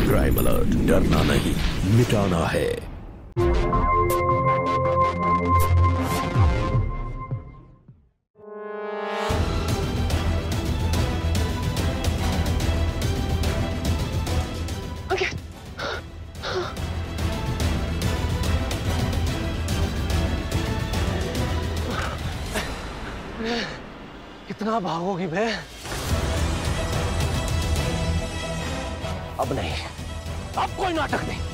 Crime alert, डरना नहीं, मिटाना है। कितना भागोगी बे? अब नहीं, अब कोई नाटक नहीं।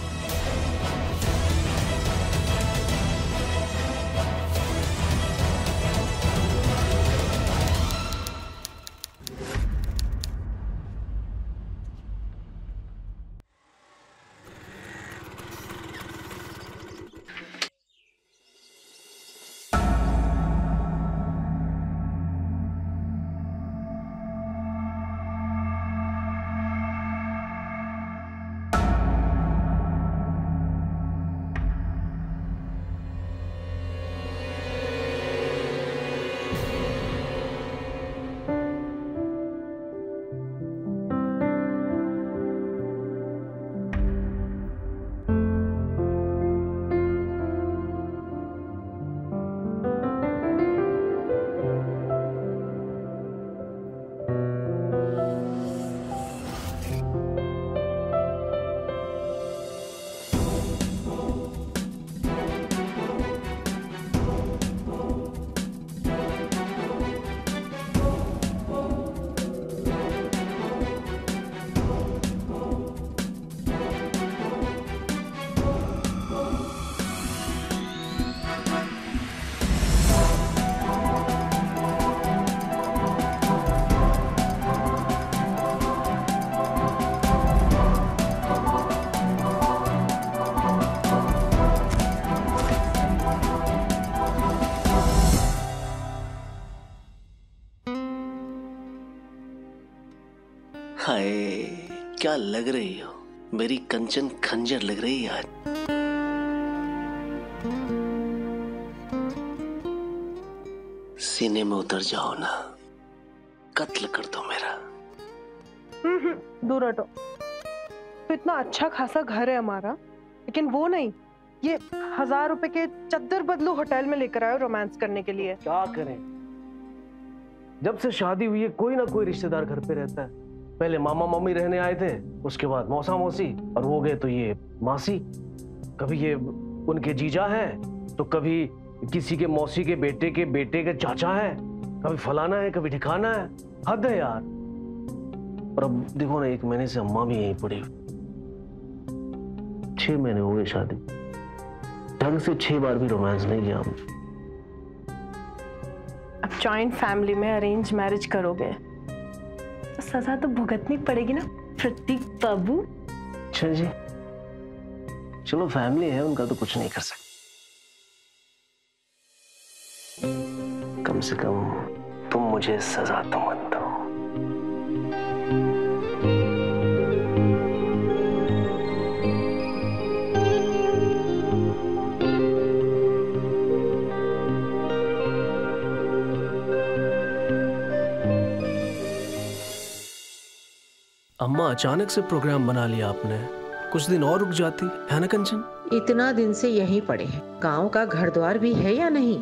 हाय, क्या लग रही हो? मेरी कंचन खंजर लग रही है आज। सीने में उतर जाओ ना, कत्ल कर दो मेरा। दूर हटो। तो इतना अच्छा खासा घर है हमारा, लेकिन वो नहीं, ये 1000 रुपए के चद्दर बदलू होटल में लेकर आए रोमांस करने के लिए। क्या करें, जब से शादी हुई है कोई ना कोई रिश्तेदार घर पे रहता है। पहले मामा मामी रहने आए थे, उसके बाद मौसा मौसी, और वो गए तो ये मासी। कभी ये उनके जीजा हैं, तो कभी किसी के मौसी के बेटे के चाचा है, कभी फलाना है, कभी ठिकाना है। हद है यार। और अब देखो ना, 1 महीने से अम्मा भी यहीं पड़ी। 6 महीने हो गए शादी, ढंग से 6 बार भी रोमांस नहीं किया हमने। अब जॉइंट फैमिली में अरेंज मैरिज करोगे तो सजा तो भुगतनी पड़ेगी ना प्रतीक बाबू। अच्छा जी, चलो फैमिली है, उनका तो कुछ नहीं कर सकते। कम से कम तुम मुझे सजा तो मत दो। अम्मा, अचानक से प्रोग्राम बना लिया आपने, कुछ दिन और रुक जाती, है ना कंचन? इतना दिन से यहीं पड़े हैं, गांव का घर द्वार भी है या नहीं?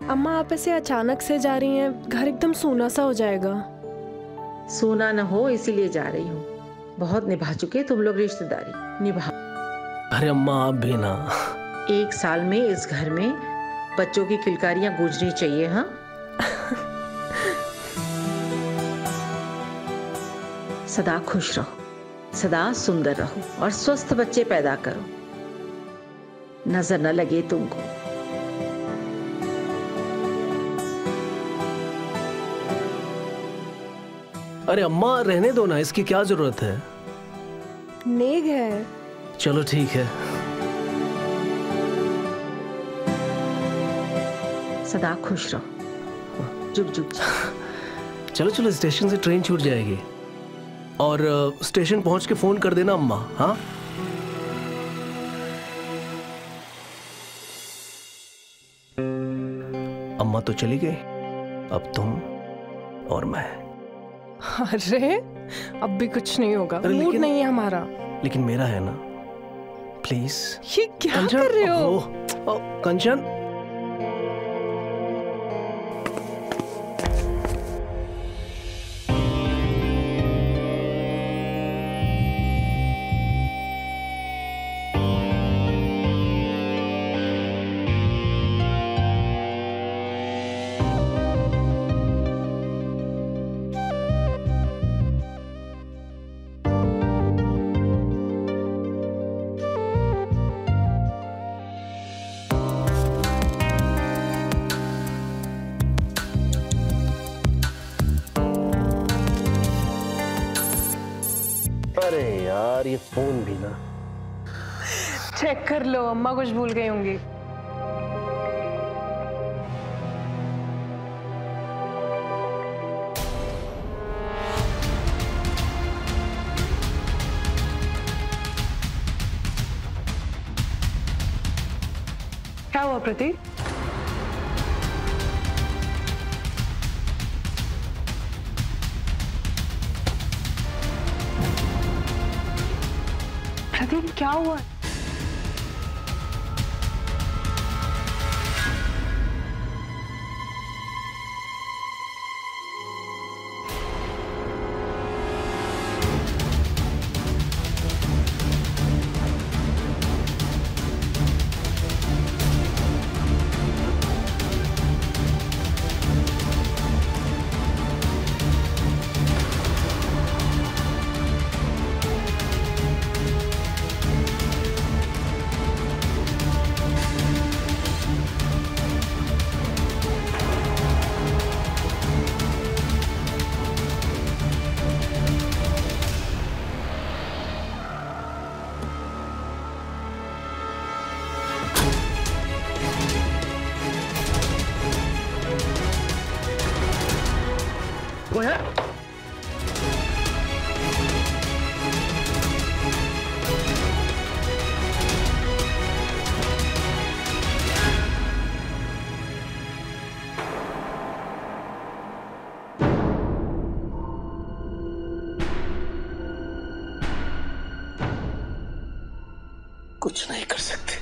अम्मा, आप ऐसे अचानक से जा रही हैं, घर एकदम सूना सा हो जाएगा। सूना न हो इसीलिए जा रही हूँ। बहुत निभा चुके तुम लोग रिश्तेदारी, निभा। अरे अम्मा, आप भी ना। 1 साल में इस घर में बच्चों की किलकारियां गूंजनी चाहिए। हाँ, सदा खुश रहो, सदा सुंदर रहो और स्वस्थ बच्चे पैदा करो। नजर न लगे तुमको। अरे अम्मा, रहने दो ना, इसकी क्या जरूरत है? नेग है। चलो ठीक है। सदा खुश रहो। जुग जुग। चलो चलो, स्टेशन से ट्रेन छूट जाएगी और स्टेशन पहुंच के फोन कर देना अम्मा। हाँ, अम्मा तो चली गई, अब तुम और मैं। अरे अब भी कुछ नहीं होगा, मूड नहीं है हमारा। लेकिन मेरा है ना, प्लीज। ये क्या कर रहे हो? कंचन, अरे यार ये फोन भी ना। चेक कर लो, अम्मा कुछ भूल गई होंगी। क्या हुआ प्रतीक? प्रतीक क्या हुआ? वो है? कुछ नहीं कर सकते।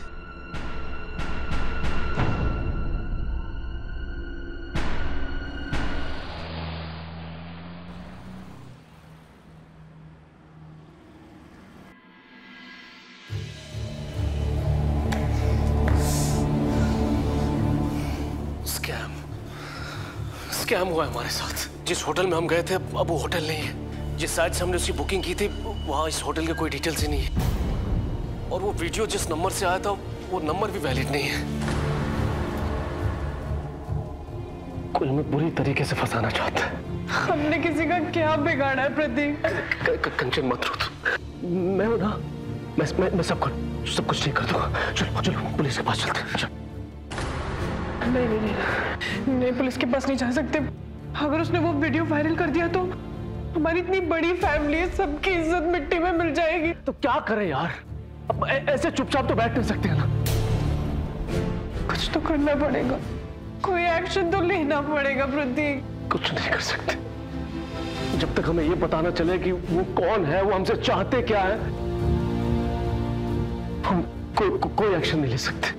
स्कैम हुआ है हमारे साथ। जिस होटल में हम गए थे अब वो होटल नहीं है। जिस साइट से हमने उसकी बुकिंग की थी वहाँ इस होटल के कोई डिटेल्स ही नहीं है। और वो वीडियो जिस नंबर से आया था वो नंबर भी वैलिड नहीं है। कुल में बुरी तरीके से फंसाना चाहता है। हमने किसी का क्या बिगाड़ा है प्रतीक? कंचन मत रो तू। मैं हूं ना, मैं सब कुछ ठीक कर दूंगा। चलो चलो पुलिस के पास चलते हैं। चलो। नहीं, पुलिस के पास नहीं जा सकते। अगर उसने वो वीडियो वायरल कर दिया तो हमारी इतनी बड़ी फैमिली है, सबकी इज्जत मिट्टी में मिल जाएगी। तो क्या करें यार, अब ऐसे चुपचाप तो बैठ नहीं सकते हैं ना। कुछ तो करना पड़ेगा, कोई एक्शन तो लेना पड़ेगा प्रतीक। कुछ नहीं कर सकते जब तक हमें ये पता ना चले कि वो कौन है, वो हमसे चाहते क्या है। हम कोई एक्शन नहीं ले सकते।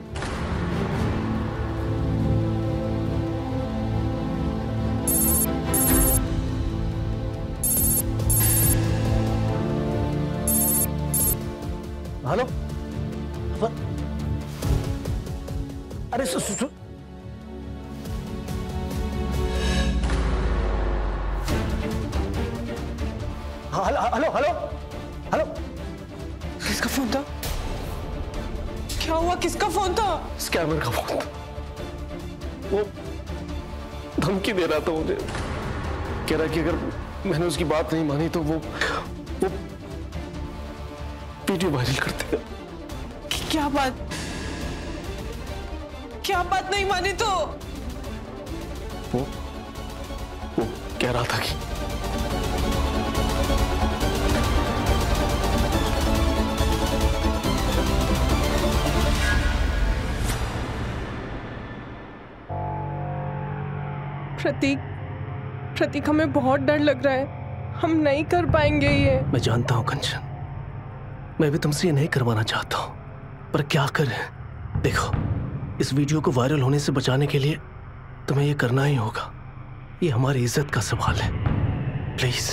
हेलो, अरे हेलो हेलो हेलो, किसका फोन था? क्या हुआ? किसका फोन था? स्कैमर का फोन था। वो धमकी दे रहा था मुझे, कह रहा कि अगर मैंने उसकी बात नहीं मानी तो वो वीडियो वायरल कर देगा। क्या बात नहीं मानी तो? वो कह रहा था कि प्रतीक हमें बहुत डर लग रहा है, हम नहीं कर पाएंगे ये। मैं जानता हूं कंचन, मैं भी तुमसे ये नहीं करवाना चाहता हूं, पर क्या करें। देखो, इस वीडियो को वायरल होने से बचाने के लिए तुम्हें ये करना ही होगा। ये हमारी इज्जत का सवाल है। प्लीज।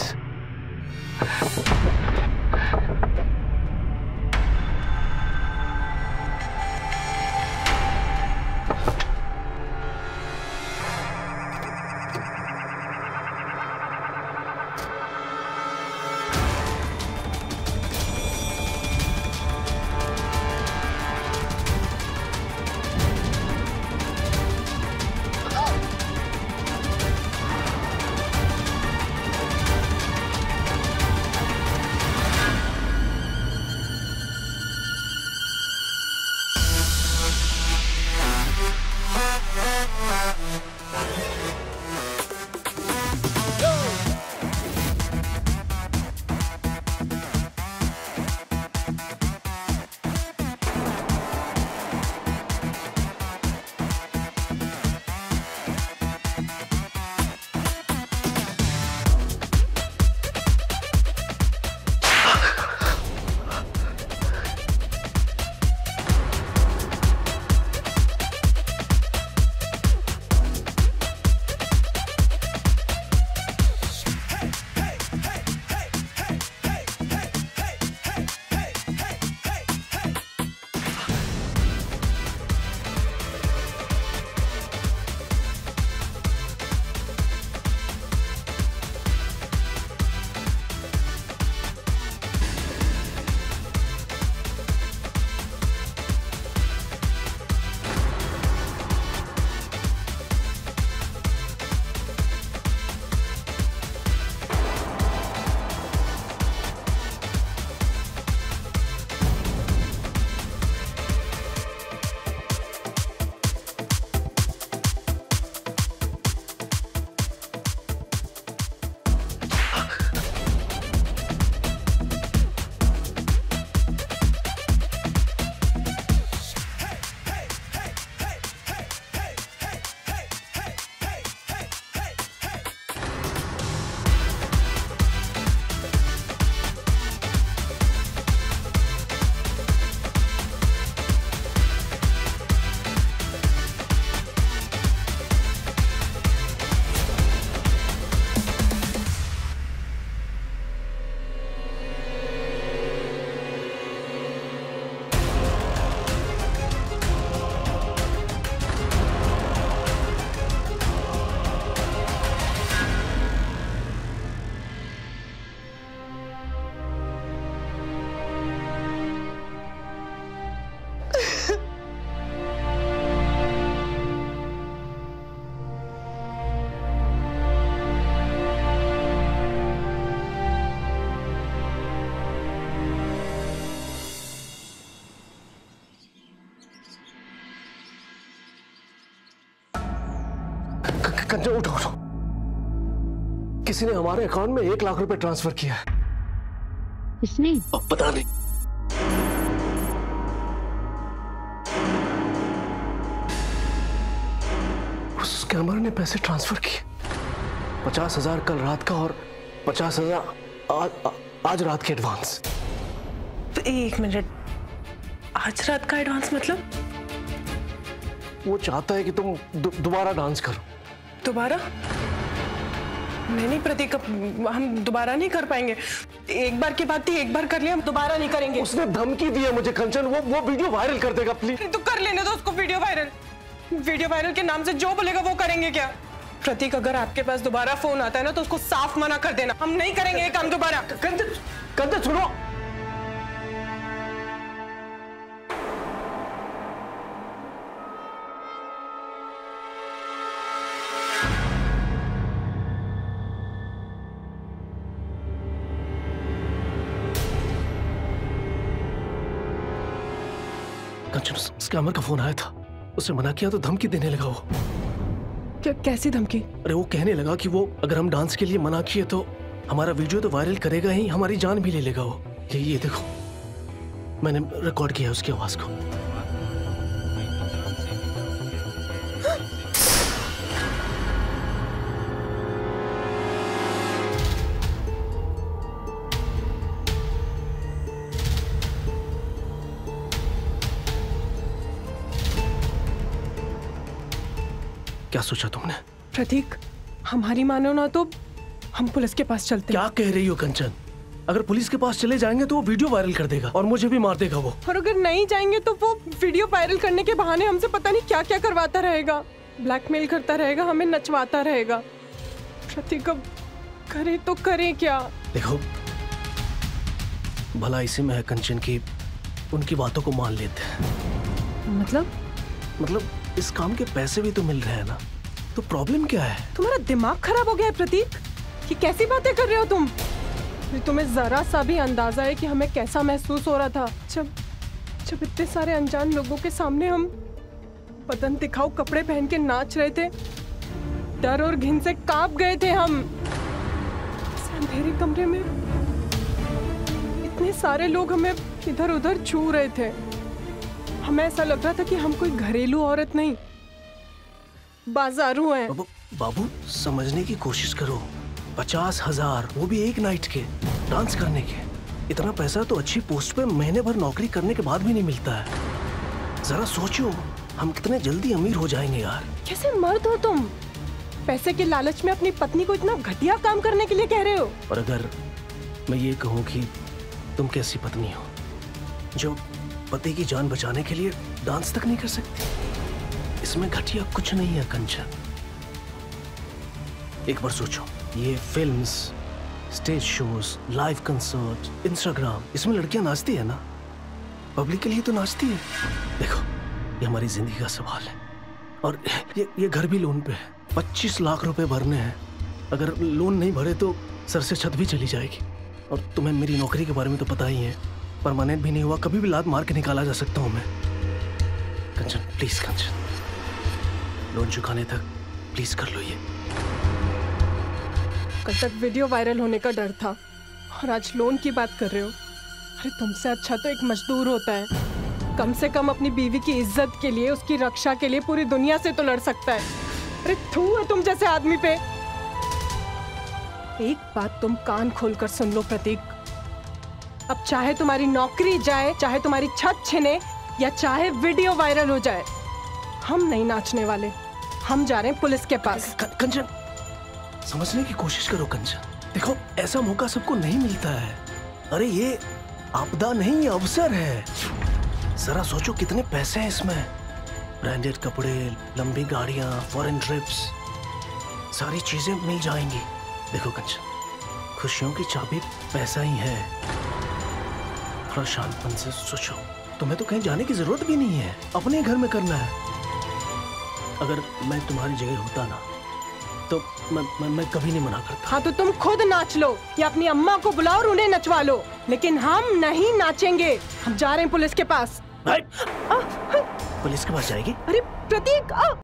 कंचन उठो उठो। किसी ने हमारे अकाउंट में 1 लाख रुपए ट्रांसफर किया है। किसने? अब पता नहीं। उस स्कैमर ने पैसे ट्रांसफर किए। 50,000 कल रात का और 50,000 आज रात के एडवांस। तो 1 मिनट, आज रात का एडवांस मतलब? वो चाहता है कि तुम दोबारा डांस करो। दोबारा? नहीं प्रतीक, हम दोबारा नहीं कर पाएंगे। एक बार की बात थी, एक बार कर लिया, हम दोबारा नहीं करेंगे। उसने धमकी दी है मुझे कंचन, वो वीडियो वायरल कर देगा। प्लीज तो कर लेने दो उसको वीडियो वायरल। वीडियो वायरल के नाम से जो बोलेगा वो करेंगे क्या? प्रतीक, अगर आपके पास दोबारा फोन आता है ना तो उसको साफ मना कर देना, हम नहीं करेंगे ये काम दोबारा। कंचन सुनो। कंचन, स्कैमर का फोन आया था, उससे मना किया तो धमकी देने लगा वो। क्या? कैसी धमकी? अरे वो कहने लगा कि वो अगर हम डांस के लिए मना किए तो हमारा वीडियो तो वायरल करेगा ही, हमारी जान भी ले लेगा वो। ये देखो, मैंने रिकॉर्ड किया उसकी आवाज को। क्या सोचा तुमने? प्रतीक, हमारी मानो ना तो हम पुलिस के पास चलते हैं। क्या कह रही हो कंचन? अगर पुलिस के पास चले जाएंगे तो वो वीडियो वायरल कर देगा और मुझे भी मार देगा वो। और अगर नहीं जाएंगे तो वो वीडियो वायरल करने के बहाने हमसे पता नहीं क्या क्या करवाता रहेगा, ब्लैकमेल करता रहेगा, हमें नचवाता रहेगा। प्रतीक, अब करे तो करे क्या? देखो, भला इसी में है कंचन की उनकी बातों को मान लेते हैं। मतलब इस काम के पैसे भी तो मिल रहे हैं ना, तो प्रॉब्लम क्या है? तुम्हारा दिमाग खराब हो गया है प्रतीक? ये कैसी बातें कर रहे हो तुम? तुम्हें जरा सा भी अंदाजा है कि हमें कैसा महसूस हो रहा था जब इतने सारे अनजान लोगों के सामने हम बदन दिखाओ कपड़े पहन के नाच रहे थे? डर और घिन से कांप गए थे हम। इस अंधेरे कमरे में इतने सारे लोग हमें इधर उधर छू रहे थे। हमें ऐसा लग रहा था कि हम कोई घरेलू औरत नहीं, बाजारू हैं। बाबू, समझने की कोशिश करो। 50,000, वो भी एक नाइट के डांस करने के। इतना पैसा तो अच्छी पोस्ट पे महीने भर नौकरी करने के बाद भी नहीं मिलता है। जरा सोचो, हम कितने जल्दी अमीर हो जाएंगे यार। कैसे मर्द हो तुम? पैसे के लालच में अपनी पत्नी को इतना घटिया काम करने के लिए कह रहे हो? और अगर मैं ये कहूँ कि तुम कैसी पत्नी हो जो पति की जान बचाने के लिए डांस तक नहीं कर सकती? इसमें घटिया कुछ नहीं है कंचन। एक बार सोचो, ये films, stage shows, live concert, Instagram, इसमें लड़कियां नाचती है ना, पब्लिक के लिए तो नाचती है। देखो, ये हमारी जिंदगी का सवाल है और ये घर भी लोन पे है। 25 लाख रुपए भरने हैं। अगर लोन नहीं भरे तो सर से छत भी चली जाएगी। और तुम्हें मेरी नौकरी के बारे में तो पता ही है, परमानेंट भी नहीं हुआ, कभी भी लात मार के निकाला जा सकता हूँ मैं। कंचन प्लीज, कंचन लोन चुकाने तक प्लीज कर लो ये। कल तक वीडियो वायरल होने का डर था और आज लोन की बात कर रहे हो। अरे तुमसे अच्छा तो एक मजदूर होता है, कम से कम अपनी बीवी की इज्जत के लिए, उसकी रक्षा के लिए पूरी दुनिया से तो लड़ सकता है। अरे थू है तुम जैसे आदमी पे। एक बात तुम कान खोलकर सुन लो प्रतीक, अब चाहे तुम्हारी नौकरी जाए, चाहे तुम्हारी छत छिने या चाहे वीडियो वायरल हो जाए, हम नहीं नाचने वाले। हम जा रहे हैं पुलिस के पास। कंचन, समझने की कोशिश करो कंचन। देखो, ऐसा मौका सबको नहीं मिलता है। अरे ये आपदा नहीं, ये अवसर है। जरा सोचो कितने पैसे हैं इसमें। ब्रांडेड कपड़े, लंबी गाड़ियां, फॉरेन ट्रिप्स, सारी चीजें मिल जाएंगी। देखो कंचन, खुशियों की चाबी पैसा ही है। थोड़ा शांतपन से सोचो। तुम्हें तो कहीं जाने की जरूरत भी नहीं है, अपने घर में करना है। अगर मैं तुम्हारी जगह होता ना तो मैं कभी नहीं मना करता। हाँ तो तुम खुद नाच लो या अपनी अम्मा को बुलाओ और उन्हें नचवा लो, लेकिन हम नहीं नाचेंगे। हम जा रहे हैं पुलिस के पास। पुलिस के पास जाएगी? अरे प्रतीक,